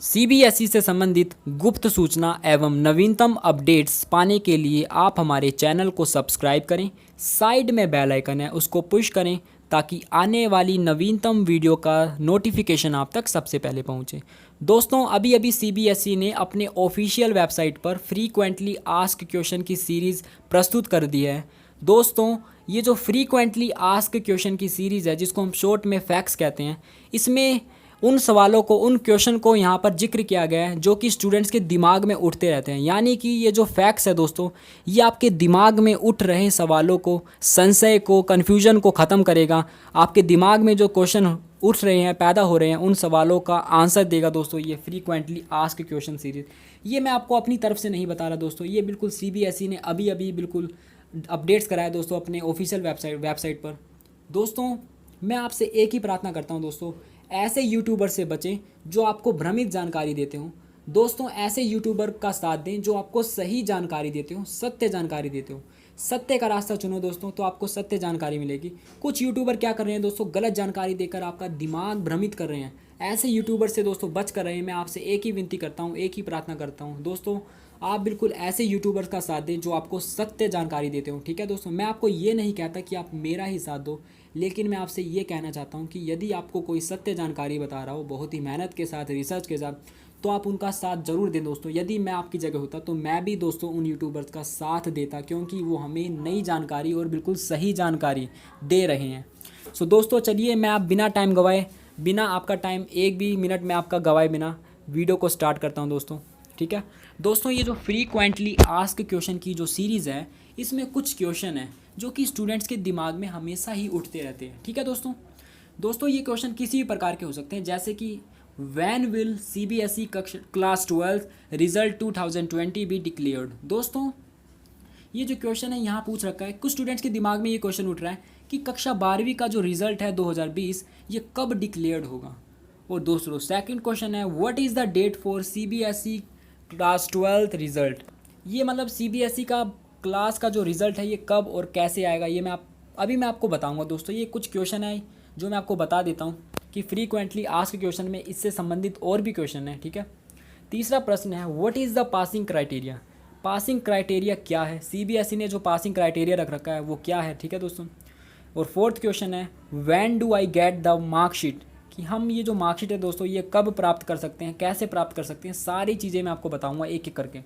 CBSE से संबंधित गुप्त सूचना एवं नवीनतम अपडेट्स पाने के लिए आप हमारे चैनल को सब्सक्राइब करें। साइड में बेल आइकन है, उसको पुश करें ताकि आने वाली नवीनतम वीडियो का नोटिफिकेशन आप तक सबसे पहले पहुंचे। दोस्तों, अभी अभी सीबीएसई ने अपने ऑफिशियल वेबसाइट पर फ्रीक्वेंटली आस्क्ड क्वेश्चन की सीरीज़ प्रस्तुत कर दी है। दोस्तों, ये जो फ्रीक्वेंटली आस्क्ड क्वेश्चन की सीरीज़ है, जिसको हम शॉर्ट में फैक्स कहते हैं, इसमें उन सवालों को, उन क्वेश्चन को यहाँ पर जिक्र किया गया है जो कि स्टूडेंट्स के दिमाग में उठते रहते हैं। यानी कि ये जो फैक्ट्स है दोस्तों, ये आपके दिमाग में उठ रहे सवालों को, संशय को, कन्फ्यूजन को ख़त्म करेगा। आपके दिमाग में जो क्वेश्चन उठ रहे हैं, पैदा हो रहे हैं, उन सवालों का आंसर देगा दोस्तों ये फ्रीक्वेंटली आस्क्ड क्वेश्चन सीरीज़। ये मैं आपको अपनी तरफ से नहीं बता रहा दोस्तों, ये बिल्कुल सीबीएसई ने अभी अभी बिल्कुल अपडेट्स कराया दोस्तों अपने ऑफिशियल वेबसाइट पर। दोस्तों, मैं आपसे एक ही प्रार्थना करता हूँ दोस्तों, ऐसे यूट्यूबर से बचें जो आपको भ्रमित जानकारी देते हों। दोस्तों, ऐसे यूट्यूबर का साथ दें जो आपको सही जानकारी देते हो, सत्य जानकारी देते हो। सत्य का रास्ता चुनो दोस्तों, तो आपको सत्य जानकारी मिलेगी। कुछ यूट्यूबर क्या कर रहे हैं दोस्तों, गलत जानकारी देकर आपका दिमाग भ्रमित कर रहे हैं। ऐसे यूट्यूबर से दोस्तों बच कर रहे हैं। मैं आपसे एक ही विनती करता हूँ, एक ही प्रार्थना करता हूँ दोस्तों, आप बिल्कुल ऐसे यूट्यूबर्स का साथ दें जो आपको सत्य जानकारी देते हो। ठीक है दोस्तों, मैं आपको ये नहीं कहता कि आप मेरा ही साथ दो, लेकिन मैं आपसे ये कहना चाहता हूँ कि यदि आपको कोई सत्य जानकारी बता रहा हो बहुत ही मेहनत के साथ, रिसर्च के साथ, तो आप उनका साथ ज़रूर दें दोस्तों। यदि मैं आपकी जगह होता तो मैं भी दोस्तों उन यूट्यूबर्स का साथ देता, क्योंकि वो हमें नई जानकारी और बिल्कुल सही जानकारी दे रहे हैं। सो दोस्तों, चलिए मैं आप बिना टाइम गवाए, बिना आपका टाइम एक भी मिनट में आपका गवाए बिना वीडियो को स्टार्ट करता हूँ दोस्तों। ठीक है दोस्तों, ये जो फ्रीक्वेंटली आस्क्ड क्वेश्चन की जो सीरीज़ है, इसमें कुछ क्वेश्चन है जो कि स्टूडेंट्स के दिमाग में हमेशा ही उठते रहते हैं। ठीक है दोस्तों, ये क्वेश्चन किसी भी प्रकार के हो सकते हैं, जैसे कि when will CBSE class 12 result 2020 be declared. दोस्तों, ये जो क्वेश्चन है यहाँ पूछ रखा है, कुछ स्टूडेंट्स के दिमाग में ये क्वेश्चन उठ रहा है कि कक्षा 12वीं का जो रिजल्ट है 2020, ये कब डिक्लेयर्ड होगा। और दोस्तों, सेकंड क्वेश्चन है what is the date for CBSE class 12 result. ये मतलब सीबीएसई का क्लास का जो रिज़ल्ट है ये कब और कैसे आएगा, ये मैं आपको बताऊंगा दोस्तों। ये कुछ क्वेश्चन है जो मैं आपको बता देता हूँ कि फ्रीक्वेंटली आस्क्ड क्वेश्चन में इससे संबंधित और भी क्वेश्चन है। ठीक है, तीसरा प्रश्न है what is the passing criteria. Passing criteria क्या है, सीबीएसई ने जो पासिंग क्राइटेरिया रख रखा है वो क्या है। ठीक है दोस्तों, और फोर्थ क्वेश्चन है when do I get the marksheet, कि हम ये जो मार्कशीट है दोस्तों ये कब प्राप्त कर सकते हैं, कैसे प्राप्त कर सकते हैं, सारी चीज़ें मैं आपको बताऊंगा एक एक करके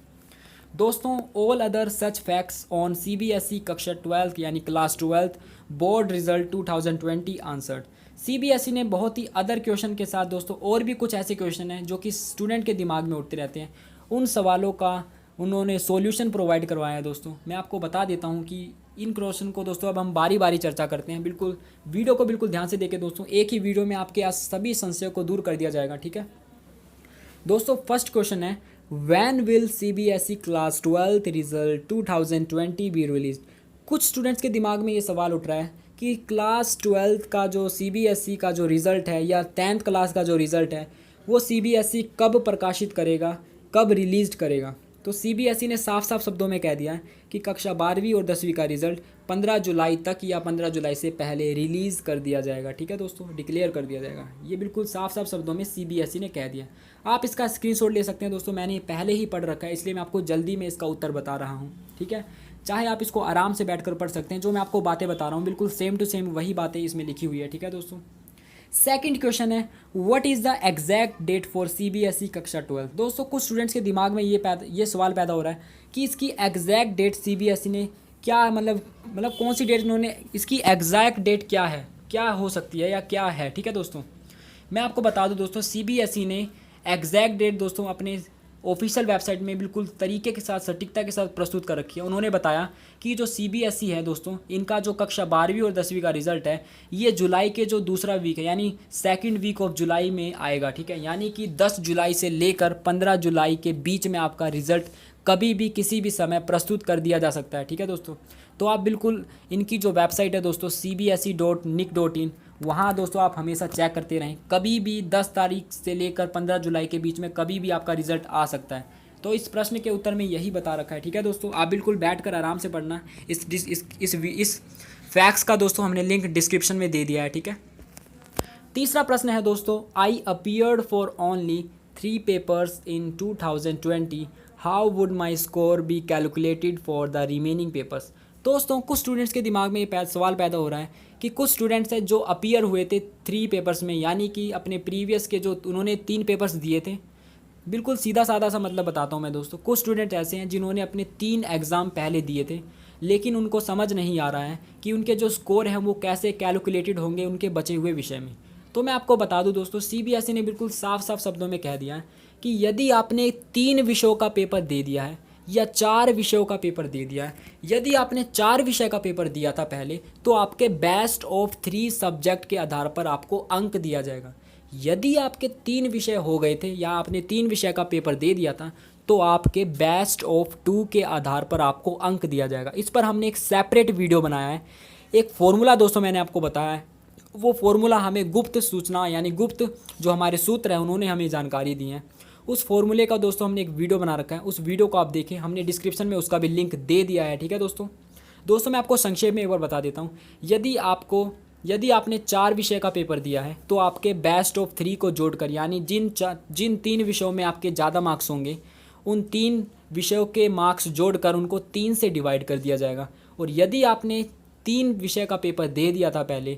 दोस्तों। All other such facts on CBSE कक्षा 12 यानी class 12 board result 2020 answered. CBSE ने बहुत ही अदर क्वेश्चन के साथ दोस्तों और भी कुछ ऐसे क्वेश्चन हैं जो कि स्टूडेंट के दिमाग में उठते रहते हैं, उन सवालों का उन्होंने सॉल्यूशन प्रोवाइड करवाया है दोस्तों। मैं आपको बता देता हूँ कि इन क्वेश्चन को दोस्तों अब हम बारी बारी चर्चा करते हैं। बिल्कुल वीडियो को बिल्कुल ध्यान से देखें दोस्तों, एक ही वीडियो में आपके सभी संशयों को दूर कर दिया जाएगा। ठीक है दोस्तों, फर्स्ट क्वेश्चन है when will CBSE class 12 result 2020 be release. कुछ स्टूडेंट्स के दिमाग में ये सवाल उठ रहा है कि क्लास 12 का जो सीबीएसई का जो रिज़ल्ट है या 10th क्लास का जो रिज़ल्ट है वो सीबीएसई कब प्रकाशित करेगा, कब रिलीज़ करेगा। तो सीबीएसई ने साफ साफ शब्दों में कह दिया है कि कक्षा 12वीं और 10वीं का रिज़ल्ट 15 जुलाई तक या 15 जुलाई से पहले रिलीज़ कर दिया जाएगा। ठीक है दोस्तों, डिक्लेयर कर दिया जाएगा। ये बिल्कुल साफ साफ शब्दों में सीबीएसई ने कह दिया। आप इसका स्क्रीनशॉट ले सकते हैं दोस्तों, मैंने पहले ही पढ़ रखा है इसलिए मैं आपको जल्दी में इसका उत्तर बता रहा हूँ। ठीक है, चाहे आप इसको आराम से बैठकर पढ़ सकते हैं, जो मैं आपको बातें बता रहा हूँ बिल्कुल सेम टू सेम वही बातें इसमें लिखी हुई है। ठीक है दोस्तों, सेकंड क्वेश्चन है what is the exact date for CBSE कक्षा 12। दोस्तों, कुछ स्टूडेंट्स के दिमाग में ये सवाल पैदा हो रहा है कि इसकी एग्जैक्ट डेट सीबीएसई ने क्या मतलब कौन सी डेट उन्होंने, इसकी एग्जैक्ट डेट क्या है, क्या हो सकती है या क्या है। ठीक है दोस्तों, मैं आपको बता दूं दोस्तों, सीबीएसई ने एग्जैक्ट डेट दोस्तों अपने ऑफिशियल वेबसाइट में बिल्कुल तरीके के साथ, सटीकता के साथ प्रस्तुत कर रखी है। उन्होंने बताया कि जो सीबीएसई है दोस्तों, इनका जो कक्षा 12वीं और 10वीं का रिजल्ट है ये जुलाई के जो दूसरा वीक है यानी सेकंड वीक ऑफ जुलाई में आएगा। ठीक है, यानी कि 10 जुलाई से लेकर 15 जुलाई के बीच में आपका रिजल्ट कभी भी किसी भी समय प्रस्तुत कर दिया जा सकता है। ठीक है दोस्तों, तो आप बिल्कुल इनकी जो वेबसाइट है दोस्तों cbse.nic.in, वहाँ दोस्तों आप हमेशा चेक करते रहें। कभी भी 10 तारीख से लेकर 15 जुलाई के बीच में कभी भी आपका रिजल्ट आ सकता है। तो इस प्रश्न के उत्तर में यही बता रखा है। ठीक है दोस्तों, आप बिल्कुल बैठकर आराम से पढ़ना। इस फैक्ट्स का दोस्तों हमने लिंक डिस्क्रिप्शन में दे दिया है। ठीक है, तीसरा प्रश्न है दोस्तों आई appeared for only 3 papers in 2020, how would my score be calculated for the remaining papers. दोस्तों कुछ स्टूडेंट्स के दिमाग में ये सवाल पैदा हो रहा है कि कुछ स्टूडेंट्स हैं जो अपीयर हुए थे 3 पेपर्स में, यानी कि अपने प्रीवियस के जो उन्होंने 3 पेपर्स दिए थे। बिल्कुल सीधा साधा सा मतलब बताता हूँ मैं दोस्तों। कुछ स्टूडेंट ऐसे हैं जिन्होंने अपने 3 एग्ज़ाम पहले दिए थे, लेकिन उनको समझ नहीं आ रहा है कि उनके जो स्कोर हैं वो कैसे कैलकुलेटेड होंगे उनके बचे हुए विषय में। तो मैं आपको बता दूं दोस्तों, सीबीएसई ने बिल्कुल साफ साफ शब्दों में कह दिया है कि यदि आपने 3 विषयों का पेपर दे दिया है या 4 विषयों का पेपर दे दिया है, यदि आपने 4 विषय का पेपर दिया था पहले, तो आपके बेस्ट ऑफ 3 सब्जेक्ट के आधार पर आपको अंक दिया जाएगा। यदि आपके 3 विषय हो गए थे या आपने 3 विषय का पेपर दे दिया था, तो आपके बेस्ट ऑफ 2 के आधार पर आपको अंक दिया जाएगा। इस पर हमने एक सेपरेट वीडियो बनाया है। एक फ़ॉर्मूला दोस्तों मैंने आपको बताया है, वो फ़ॉर्मूला हमें गुप्त सूचना यानी गुप्त जो हमारे सूत्र हैं उन्होंने हमें जानकारी दी है। उस फॉर्मूले का दोस्तों हमने एक वीडियो बना रखा है, उस वीडियो को आप देखें, हमने डिस्क्रिप्शन में उसका भी लिंक दे दिया है। ठीक है दोस्तों मैं आपको संक्षेप में एक बार बता देता हूँ। यदि आपने 4 विषय का पेपर दिया है, तो आपके बेस्ट ऑफ 3 को जोड़कर, यानी जिन 3 विषयों में आपके ज़्यादा मार्क्स होंगे, उन 3 विषयों के मार्क्स जोड़कर उनको 3 से डिवाइड कर दिया जाएगा। और यदि आपने 3 विषय का पेपर दे दिया था पहले,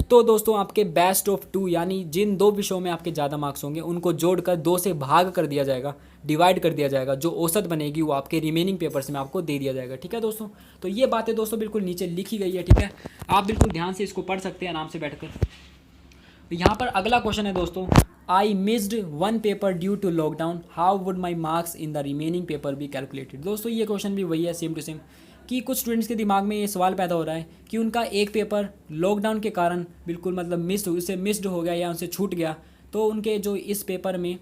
तो दोस्तों आपके बेस्ट ऑफ 2 यानी जिन 2 विषयों में आपके ज़्यादा मार्क्स होंगे उनको जोड़कर 2 से भाग कर दिया जाएगा, डिवाइड कर दिया जाएगा। जो औसत बनेगी वो आपके रिमेनिंग पेपर्स में आपको दे दिया जाएगा। ठीक है दोस्तों, तो ये बातें दोस्तों बिल्कुल नीचे लिखी गई है। ठीक है, आप बिल्कुल ध्यान से इसको पढ़ सकते हैं आराम से बैठकर। यहाँ पर अगला क्वेश्चन है दोस्तों, I missed 1 paper due to lockdown, how would my marks in the remaining paper be calculated. दोस्तों ये क्वेश्चन भी वही है, सेम टू सेम, कि कुछ स्टूडेंट्स के दिमाग में ये सवाल पैदा हो रहा है कि उनका एक पेपर लॉकडाउन के कारण बिल्कुल मतलब मिस्ड हो गया या उनसे छूट गया, तो उनके जो इस पेपर में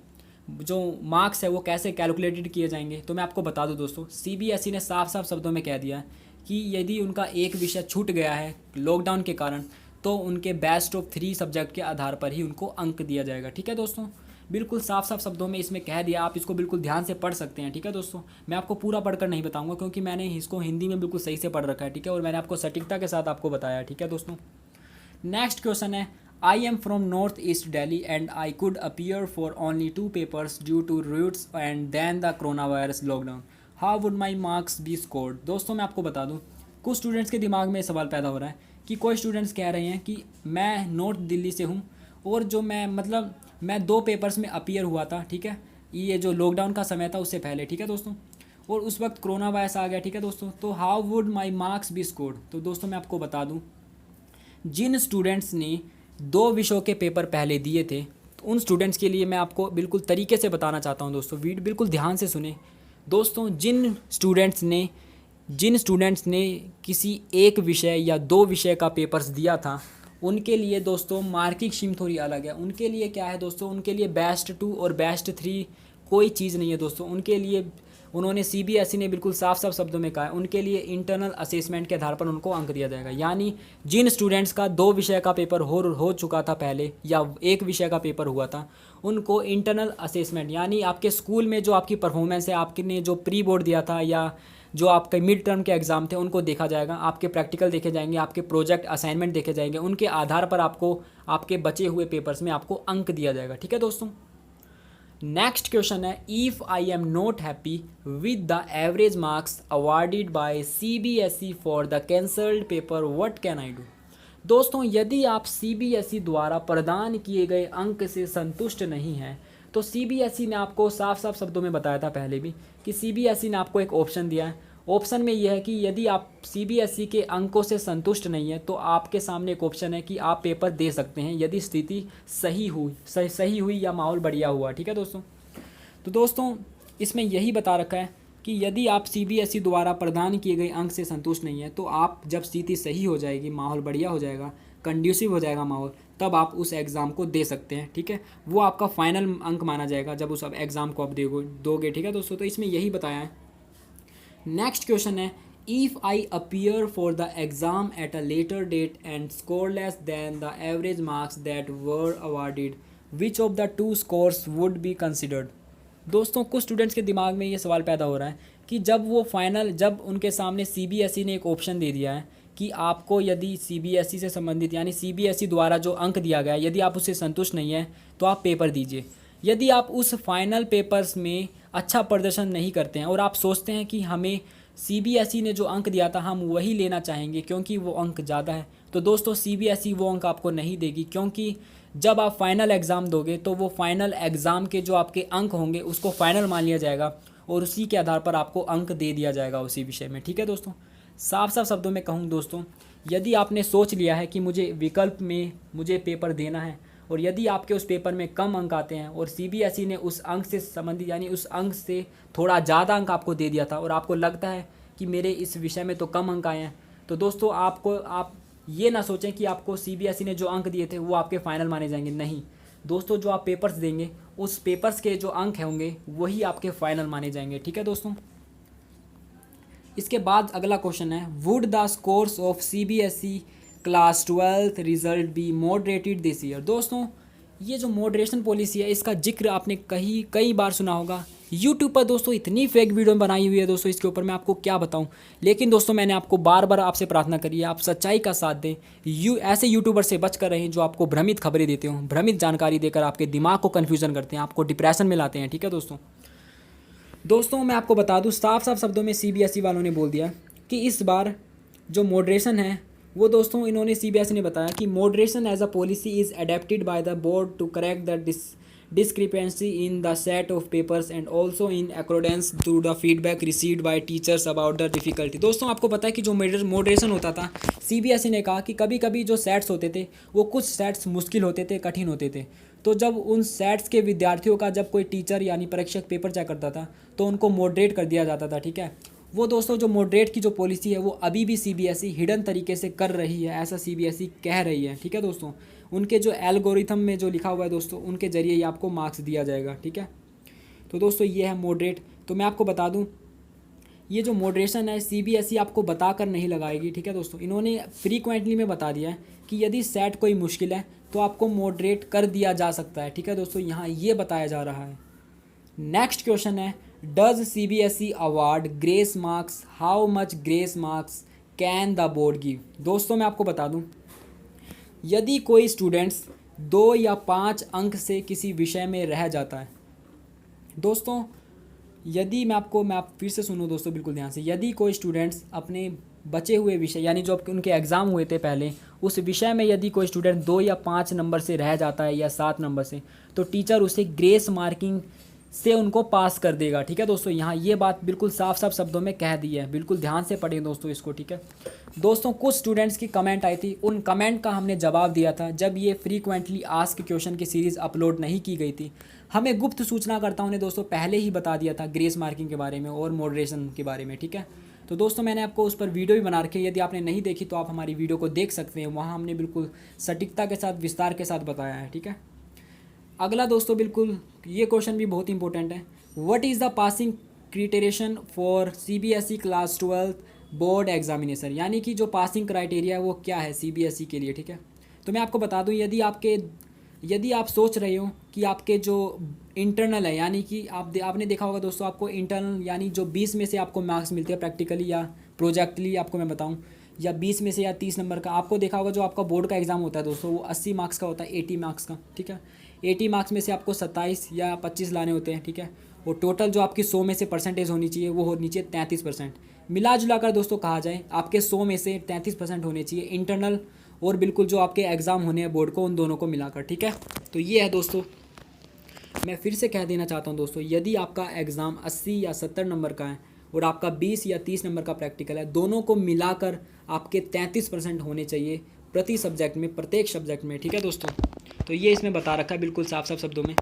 जो मार्क्स है वो कैसे कैलकुलेटेड किए जाएंगे। तो मैं आपको बता दूं दोस्तों, सीबीएसई ने साफ साफ शब्दों में कह दिया है कि यदि उनका एक विषय छूट गया है लॉकडाउन के कारण, तो उनके बेस्ट ऑफ 3 सब्जेक्ट के आधार पर ही उनको अंक दिया जाएगा। ठीक है दोस्तों, बिल्कुल साफ साफ शब्दों में इसमें कह दिया, आप इसको बिल्कुल ध्यान से पढ़ सकते हैं। ठीक है दोस्तों, मैं आपको पूरा पढ़कर नहीं बताऊंगा क्योंकि मैंने इसको हिंदी में बिल्कुल सही से पढ़ रखा है। ठीक है, और मैंने आपको सटीकता के साथ आपको बताया। ठीक है दोस्तों, नेक्स्ट क्वेश्चन है, I am from north east Delhi and I could appear for only 2 papers due to routes and then the corona virus lockdown, how would my marks be scored. दोस्तों मैं आपको बता दूँ, कुछ स्टूडेंट्स के दिमाग में सवाल पैदा हो रहा है कि कोई स्टूडेंट्स कह रहे हैं कि मैं नॉर्थ दिल्ली से हूँ और जो मैं 2 पेपर्स में अपीयर हुआ था। ठीक है, ये जो लॉकडाउन का समय था उससे पहले। ठीक है दोस्तों, और उस वक्त कोरोना वायरस आ गया। ठीक है दोस्तों, तो how would my marks be scored. तो दोस्तों मैं आपको बता दूं, जिन स्टूडेंट्स ने 2 विषयों के पेपर पहले दिए थे, तो उन स्टूडेंट्स के लिए मैं आपको बिल्कुल तरीके से बताना चाहता हूं दोस्तों। बिल्कुल ध्यान से सुने दोस्तों। जिन स्टूडेंट्स ने किसी एक विषय या 2 विषय का पेपर्स दिया था, उनके लिए दोस्तों मार्किंग स्कीम थोड़ी अलग है। उनके लिए क्या है दोस्तों, उनके लिए बेस्ट 2 और बेस्ट 3 कोई चीज़ नहीं है दोस्तों। उनके लिए उन्होंने सीबीएसई ने बिल्कुल साफ साफ शब्दों में कहा है, उनके लिए इंटरनल असेसमेंट के आधार पर उनको अंक दिया जाएगा। यानी जिन स्टूडेंट्स का 2 विषय का पेपर हो चुका था पहले या 1 विषय का पेपर हुआ था, उनको इंटरनल असेसमेंट यानी आपके स्कूल में जो आपकी परफॉर्मेंस है, आपने जो प्री बोर्ड दिया था या जो आपके मिड टर्म के एग्ज़ाम थे, उनको देखा जाएगा। आपके प्रैक्टिकल देखे जाएंगे, आपके प्रोजेक्ट असाइनमेंट देखे जाएंगे। उनके आधार पर आपको आपके बचे हुए पेपर्स में आपको अंक दिया जाएगा। ठीक है दोस्तों, नेक्स्ट क्वेश्चन है, if I am not happy with the average marks awarded by CBSE for the cancelled paper, what can I do. दोस्तों यदि आप सीबीएसई द्वारा प्रदान किए गए अंक से संतुष्ट नहीं हैं, तो सीबीएसई ने आपको साफ साफ शब्दों में बताया था पहले भी कि सीबीएसई ने आपको एक ऑप्शन दिया है। ऑप्शन में यह है कि यदि आप सीबीएसई के अंकों से संतुष्ट नहीं है, तो आपके सामने एक ऑप्शन है कि आप पेपर दे सकते हैं यदि स्थिति सही हुई या माहौल बढ़िया हुआ। ठीक है दोस्तों, तो दोस्तों इसमें यही बता रखा है कि यदि आप सीबीएसई द्वारा प्रदान किए गए अंक से संतुष्ट नहीं है, तो आप जब स्थिति सही हो जाएगी, माहौल बढ़िया हो जाएगा, कंड्यूसिव हो जाएगा माहौल, तब आप उस एग्ज़ाम को दे सकते हैं। ठीक है, वो आपका फाइनल अंक माना जाएगा जब उस एग्ज़ाम को आप दोगे। ठीक है दोस्तों, तो इसमें यही बताया है। नेक्स्ट क्वेश्चन है, if I appear for the exam at a later date and score less than the average marks that were awarded, which of the 2 scores would be considered. दोस्तों कुछ स्टूडेंट्स के दिमाग में ये सवाल पैदा हो रहा है कि जब उनके सामने सीबीएसई ने एक ऑप्शन दे दिया है कि आपको यदि सीबीएसई से संबंधित यानी सीबीएसई द्वारा जो अंक दिया गया है, यदि आप उससे संतुष्ट नहीं है तो आप पेपर दीजिए, यदि आप उस फाइनल पेपर्स में अच्छा प्रदर्शन नहीं करते हैं और आप सोचते हैं कि हमें सीबीएसई ने जो अंक दिया था हम वही लेना चाहेंगे क्योंकि वो अंक ज़्यादा है, तो दोस्तों सीबीएसई वो अंक आपको नहीं देगी, क्योंकि जब आप फाइनल एग्ज़ाम दोगे तो वो फाइनल एग्ज़ाम के जो आपके अंक होंगे उसको फाइनल मान लिया जाएगा और उसी के आधार पर आपको अंक दे दिया जाएगा उसी विषय में। ठीक है दोस्तों, साफ साफ शब्दों में कहूँ दोस्तों, यदि आपने सोच लिया है कि मुझे विकल्प में मुझे पेपर देना है और यदि आपके उस पेपर में कम अंक आते हैं और सीबीएसई ने उस अंक से संबंधित यानी उस अंक से थोड़ा ज़्यादा अंक आपको दे दिया था और आपको लगता है कि मेरे इस विषय में तो कम अंक आए हैं, तो दोस्तों आप ये ना सोचें कि आपको सीबीएसई ने जो अंक दिए थे वो आपके फाइनल माने जाएंगे। नहीं दोस्तों, जो आप पेपर्स देंगे उस पेपर्स के जो अंक होंगे वही आपके फाइनल माने जाएंगे। ठीक है दोस्तों, इसके बाद अगला क्वेश्चन है, would the scores of CBSE class 12 result be moderated this year. दोस्तों ये जो मॉडरेशन पॉलिसी है इसका जिक्र आपने कई बार सुना होगा। यूट्यूब पर दोस्तों इतनी फेक वीडियो बनाई हुई है दोस्तों, इसके ऊपर मैं आपको क्या बताऊं। लेकिन दोस्तों मैंने आपको बार बार आपसे प्रार्थना करी है, आप सच्चाई का साथ दें। ऐसे यूट्यूबर से बच कर रहें जो आपको भ्रमित खबरें देते हो, भ्रमित जानकारी देकर आपके दिमाग को कन्फ्यूजन करते हैं, आपको डिप्रेशन में लाते हैं। ठीक है दोस्तों मैं आपको बता दूं, साफ साफ शब्दों में सीबीएसई वालों ने बोल दिया कि इस बार जो मॉडरेशन है वो दोस्तों इन्होंने सीबीएसई ने बताया कि moderation as a policy is adopted by the board to correct the discrepancy in the set of papers and also in accordance to the feedback received by teachers about the difficulty। दोस्तों आपको पता है कि जो moderation होता था, CBSE ने कहा कि कभी कभी जो सेट्स होते थे वो कुछ सेट्स मुश्किल होते थे, कठिन होते थे, तो जब उन सेट्स के विद्यार्थियों का जब कोई टीचर यानी परीक्षक पेपर चेक करता था तो उनको मॉडरेट कर दिया जाता था। ठीक है, वो दोस्तों जो मॉडरेट की जो पॉलिसी है वो अभी भी सीबीएसई हिडन तरीके से कर रही है, ऐसा सीबीएसई कह रही है। ठीक है दोस्तों, उनके जो एल्गोरिथम में जो लिखा हुआ है दोस्तों उनके ज़रिए ही आपको मार्क्स दिया जाएगा। ठीक है, तो दोस्तों ये है मॉडरेट। तो मैं आपको बता दूं, ये जो मॉडरेशन है सीबीएसई आपको बता कर नहीं लगाएगी। ठीक है दोस्तों, इन्होंने फ्रीक्वेंटली में बता दिया है कि यदि सेट कोई मुश्किल है तो आपको मॉडरेट कर दिया जा सकता है। ठीक है दोस्तों, यहाँ ये बताया जा रहा है। नेक्स्ट क्वेश्चन है, does CBSE award grace marks, how much grace marks can the board give. दोस्तों मैं आपको बता दूं, यदि कोई स्टूडेंट्स 2 या 5 अंक से किसी विषय में रह जाता है, दोस्तों यदि आप फिर से सुनो दोस्तों बिल्कुल ध्यान से, यदि कोई स्टूडेंट्स अपने बचे हुए विषय यानी जो उनके एग्ज़ाम हुए थे पहले उस विषय में यदि कोई स्टूडेंट 2 या 5 नंबर से रह जाता है या 7 नंबर से, तो टीचर उसे ग्रेस मार्किंग से उनको पास कर देगा। ठीक है दोस्तों, यहाँ ये बात बिल्कुल साफ साफ शब्दों में कह दी है, बिल्कुल ध्यान से पढ़ें दोस्तों इसको। ठीक है दोस्तों, कुछ स्टूडेंट्स की कमेंट आई थी, उन कमेंट का हमने जवाब दिया था जब ये फ्रीक्वेंटली आस्क क्वेश्चन की सीरीज़ अपलोड नहीं की गई थी। हमें गुप्त सूचनाकर्ताओं ने दोस्तों पहले ही बता दिया था ग्रेस मार्किंग के बारे में और मॉडरेशन के बारे में। ठीक है, तो दोस्तों मैंने आपको उस पर वीडियो भी बना रखी है, यदि आपने नहीं देखी तो आप हमारी वीडियो को देख सकते हैं, वहाँ हमने बिल्कुल सटीकता के साथ विस्तार के साथ बताया है। ठीक है, अगला दोस्तों बिल्कुल ये क्वेश्चन भी बहुत इंपॉर्टेंट है, what is the passing criterion for CBSE class 12 board examination, यानी कि जो पासिंग क्राइटेरिया है वो क्या है सीबीएसई के लिए। ठीक है, तो मैं आपको बता दूं, यदि आप सोच रहे हो कि आपके जो इंटरनल है यानी कि आपने देखा होगा दोस्तों, आपको इंटरनल यानी जो 20 में से आपको मार्क्स मिलते हैं प्रैक्टिकली या प्रोजेक्टली, आपको मैं बताऊं, या 20 में से या 30 नंबर का आपको देखा होगा, जो आपका बोर्ड का एग्ज़ाम होता है दोस्तों वो 80 मार्क्स का होता है, 80 मार्क्स का। ठीक है, 80 मार्क्स में से आपको 27 या 25 लाने होते हैं। ठीक है, और टोटल जो आपकी 100 में से परसेंटेज होनी चाहिए वो होनी चाहिए 33%। मिला जुला कर दोस्तों कहा जाए आपके 100 में से 33% होने चाहिए इंटरनल और बिल्कुल जो आपके एग्ज़ाम होने हैं बोर्ड को, उन दोनों को मिलाकर। ठीक है, तो ये है दोस्तों, मैं फिर से कह देना चाहता हूँ दोस्तों, यदि आपका एग्ज़ाम 80 या 70 नंबर का है और आपका 20 या 30 नंबर का प्रैक्टिकल है, दोनों को मिलाकर आपके 33% होने चाहिए प्रति सब्जेक्ट में, प्रत्येक सब्जेक्ट में। ठीक है दोस्तों, तो ये इसमें बता रखा है बिल्कुल साफ साफ शब्दों में।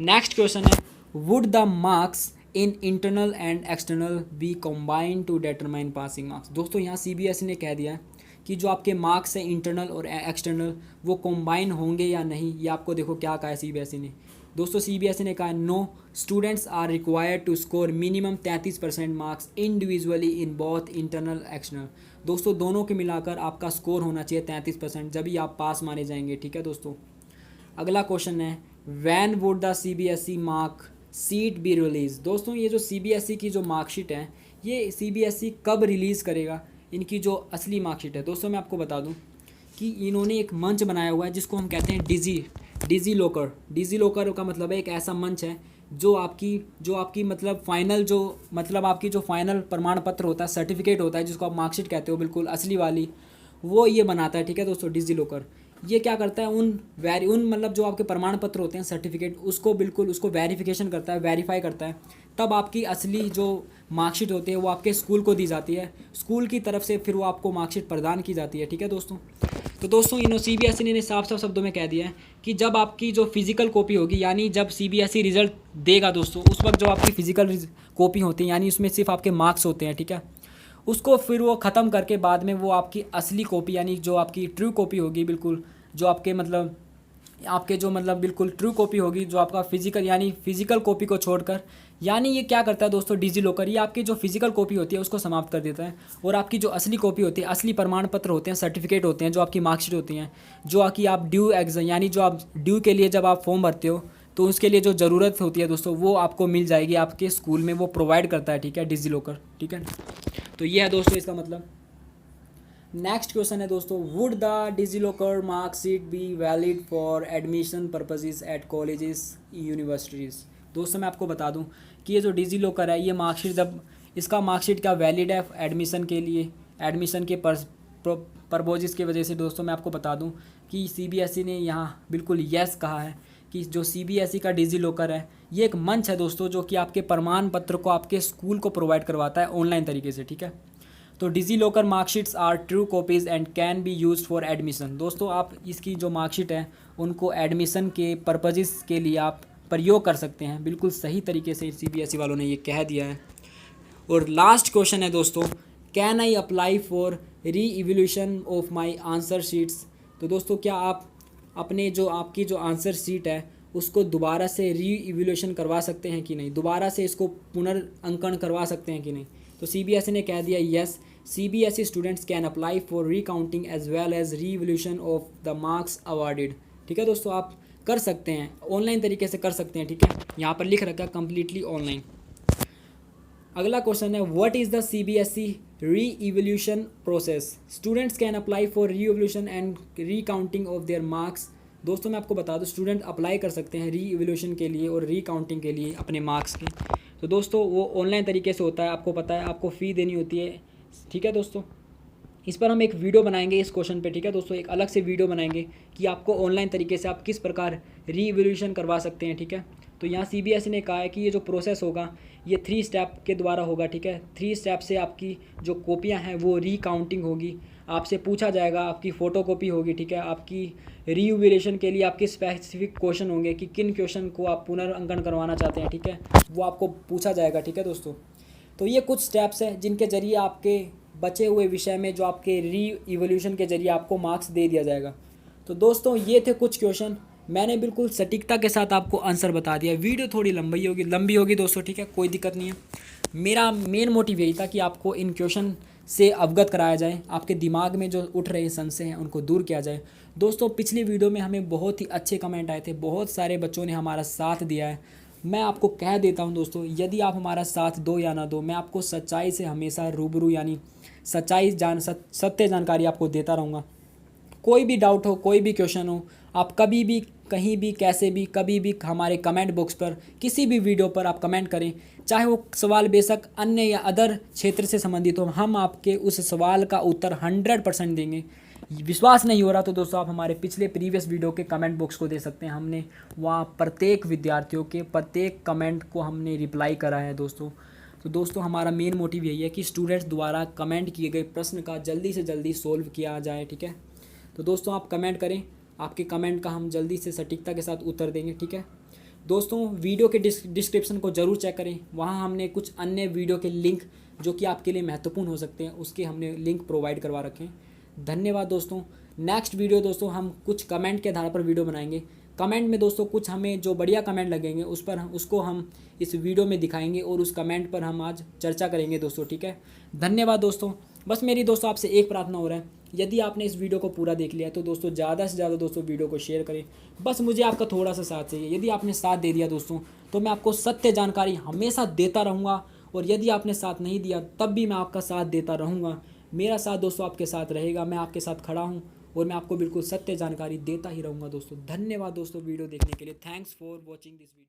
नेक्स्ट क्वेश्चन है, would the marks in internal and external be combined to determine passing marks. दोस्तों यहाँ सीबीएसई ने कह दिया है कि जो आपके मार्क्स हैं इंटरनल और एक्सटर्नल वो कम्बाइन होंगे या नहीं, ये आपको देखो क्या कहा है सीबीएसई ने। दोस्तों सीबीएसई ने कहा है, no students are required to score minimum 33% marks individually in both internal external. दोस्तों दोनों के मिलाकर आपका स्कोर होना चाहिए 33%, जब ही आप पास माने जाएंगे। ठीक है दोस्तों, अगला क्वेश्चन है, when would the CBSE mark sheet be release. दोस्तों ये जो सीबीएसई की जो मार्कशीट है ये सीबीएसई कब रिलीज़ करेगा, इनकी जो असली मार्कशीट है। दोस्तों मैं आपको बता दूं कि इन्होंने एक मंच बनाया हुआ है जिसको हम कहते हैं डिजी लॉकर का मतलब है एक ऐसा मंच है जो आपकी मतलब आपकी जो फाइनल प्रमाण पत्र होता है, सर्टिफिकेट होता है, जिसको आप मार्कशीट कहते हो बिल्कुल असली वाली, वो ये बनाता है। ठीक है दोस्तों, डिजी लॉकर ये क्या करता है, उन मतलब जो आपके प्रमाण पत्र होते हैं, सर्टिफिकेट, उसको वेरिफिकेशन करता है, वेरीफाई करता है। तब आपकी असली जो मार्कशीट होती है वो आपके स्कूल को दी जाती है, स्कूल की तरफ से फिर वो आपको मार्कशीट प्रदान की जाती है। ठीक है दोस्तों, तो दोस्तों CBSE ने साफ साफ शब्दों में कह दिया है कि जब आपकी जो फिजिकल कॉपी होगी, यानी जब CBSE रिजल्ट देगा दोस्तों, उस वक्त जो आपकी फिजिकल कॉपी होती है, यानी उसमें सिर्फ आपके मार्क्स होते हैं, ठीक है, उसको फिर वो ख़त्म करके बाद में वो आपकी असली कॉपी, यानी जो आपकी ट्रू कॉपी होगी, बिल्कुल जो आपके जो मतलब बिल्कुल ट्रू कॉपी होगी, जो आपका फिजिकल, यानी फिजिकल कॉपी को छोड़कर, यानी ये क्या करता है दोस्तों, डिजी लॉकर ये आपकी जो फिजिकल कॉपी होती है उसको समाप्त कर देता है, और आपकी जो असली कॉपी होती है, असली प्रमाण पत्र होते हैं, सर्टिफिकेट होते हैं, जो आपकी मार्कशीट होती हैं, जो कि आप ड्यू एग्जाम, यानी जो आप ड्यू के लिए जब आप फॉर्म भरते हो तो उसके लिए जो ज़रूरत होती है दोस्तों, वो आपको मिल जाएगी, आपके स्कूल में वो प्रोवाइड करता है। ठीक है, डिजी लॉकर। ठीक है, तो ये है दोस्तों इसका मतलब। नेक्स्ट क्वेश्चन है दोस्तों, would the DigiLocker marksheet be valid for admission purposes at colleges universities. दोस्तों मैं आपको बता दूं कि ये जो डिजी लॉकर है, ये मार्कशीट जब इसका मार्कशीट क्या वैलिड है एडमिशन के लिए, एडमिशन के पर्पसेस की वजह से। दोस्तों मैं आपको बता दूं कि CBSE ने यहाँ बिल्कुल यस कहा है कि जो CBSE का डिजी लॉकर है ये एक मंच है दोस्तों, जो कि आपके प्रमाण पत्र को आपके स्कूल को प्रोवाइड करवाता है ऑनलाइन तरीके से। ठीक है, तो DigiLocker marksheets are true copies and can be used for admission. दोस्तों आप इसकी जो मार्कशीट है उनको एडमिशन के पर्पजेस के लिए आप प्रयोग कर सकते हैं, बिल्कुल सही तरीके से CBSE वालों ने ये कह दिया है। और लास्ट क्वेश्चन है दोस्तों, can I apply for re evaluation of my answer sheets. तो दोस्तों क्या आप अपने जो आपकी जो आंसर शीट है उसको दोबारा से री इवोल्यूशन करवा सकते हैं कि नहीं, दोबारा से इसको पुनर्अंकन करवा सकते हैं कि नहीं। तो CBSE ने कह दिया yes, CBSE students can apply for recounting as well as re evaluation of the marks awarded. ठीक है दोस्तों, आप कर सकते हैं, ऑनलाइन तरीके से कर सकते हैं। ठीक है, यहाँ पर लिख रखा है कम्प्लीटली ऑनलाइन। अगला क्वेश्चन है, what is the CBSE re evaluation process. Students can apply for re evaluation and recounting of their marks. दोस्तों मैं आपको बता दूं, स्टूडेंट अप्लाई कर सकते हैं री इवोल्यूशन के लिए और रीकाउंटिंग के लिए अपने मार्क्स की। तो दोस्तों वो ऑनलाइन तरीके से होता है, आपको पता है, आपको फ़ी देनी होती है। ठीक है दोस्तों, इस पर हम एक वीडियो बनाएंगे इस क्वेश्चन पे। ठीक है दोस्तों, एक अलग से वीडियो बनाएंगे कि आपको ऑनलाइन तरीके से आप किस प्रकार री इवोल्यूशन करवा सकते हैं। ठीक है, तो यहाँ CBSE ने कहा है कि ये जो प्रोसेस होगा ये 3 स्टेप के द्वारा होगा। ठीक है, 3 स्टेप से आपकी जो कॉपियाँ हैं वो रीकाउंटिंग होगी, आपसे पूछा जाएगा, आपकी फ़ोटो कॉपी होगी। ठीक है, आपकी री इवोल्यूशन के लिए आपके स्पेसिफिक क्वेश्चन होंगे कि किन क्वेश्चन को आप पुनर्अंकन करवाना चाहते हैं। ठीक है, वो आपको पूछा जाएगा। ठीक है दोस्तों, तो ये कुछ स्टेप्स हैं जिनके ज़रिए आपके बचे हुए विषय में जो आपके री इवोल्यूशन के ज़रिए आपको मार्क्स दे दिया जाएगा। तो दोस्तों ये थे कुछ क्वेश्चन, मैंने बिल्कुल सटीकता के साथ आपको आंसर बता दिया। वीडियो थोड़ी लंबी होगी दोस्तों। ठीक है, कोई दिक्कत नहीं है। मेरा मेन मोटिव यही था कि आपको इन क्वेश्चन से अवगत कराया जाए, आपके दिमाग में जो उठ रहे संशय हैं उनको दूर किया जाए। दोस्तों पिछली वीडियो में हमें बहुत ही अच्छे कमेंट आए थे, बहुत सारे बच्चों ने हमारा साथ दिया है। मैं आपको कह देता हूं दोस्तों, यदि आप हमारा साथ दो या ना दो, मैं आपको सच्चाई से हमेशा रूबरू, यानी सत्य जानकारी आपको देता रहूँगा। कोई भी डाउट हो, कोई भी क्वेश्चन हो, आप कभी भी, कहीं भी, कैसे भी, कभी भी हमारे कमेंट बॉक्स पर किसी भी वीडियो पर आप कमेंट करें, चाहे वो सवाल बेशक अन्य या अदर क्षेत्र से संबंधित हो, हम आपके उस सवाल का उत्तर 100% देंगे। विश्वास नहीं हो रहा तो दोस्तों आप हमारे पिछले प्रीवियस वीडियो के कमेंट बॉक्स को दे सकते हैं, हमने वहाँ प्रत्येक विद्यार्थियों के प्रत्येक कमेंट को हमने रिप्लाई करा है दोस्तों। तो दोस्तों हमारा मेन मोटिव यही है कि स्टूडेंट्स द्वारा कमेंट किए गए प्रश्न का जल्दी से जल्दी सोल्व किया जाए। ठीक है, तो दोस्तों आप कमेंट करें, आपके कमेंट का हम जल्दी से सटीकता के साथ उत्तर देंगे। ठीक है दोस्तों, वीडियो के डिस्क्रिप्शन को ज़रूर चेक करें, वहाँ हमने कुछ अन्य वीडियो के लिंक जो कि आपके लिए महत्वपूर्ण हो सकते हैं उसके हमने लिंक प्रोवाइड करवा रखे हैं। धन्यवाद दोस्तों। नेक्स्ट वीडियो दोस्तों हम कुछ कमेंट के आधार पर वीडियो बनाएंगे। कमेंट में दोस्तों कुछ हमें जो बढ़िया कमेंट लगेंगे उसको हम इस वीडियो में दिखाएंगे और उस कमेंट पर हम आज चर्चा करेंगे दोस्तों। ठीक है, धन्यवाद दोस्तों। बस मेरी दोस्तों आपसे एक प्रार्थना हो रहा है, यदि आपने इस वीडियो को पूरा देख लिया तो दोस्तों ज़्यादा से ज़्यादा दोस्तों वीडियो को शेयर करें। बस मुझे आपका थोड़ा सा साथ चाहिए। यदि आपने साथ दे दिया दोस्तों तो मैं आपको सत्य जानकारी हमेशा देता रहूँगा, और यदि आपने साथ नहीं दिया तब भी मैं आपका साथ देता रहूँगा। मेरा साथ दोस्तों आपके साथ रहेगा, मैं आपके साथ खड़ा हूँ और मैं आपको बिल्कुल सत्य जानकारी देता ही रहूँगा दोस्तों। धन्यवाद दोस्तों वीडियो देखने के लिए। Thanks for watching this video.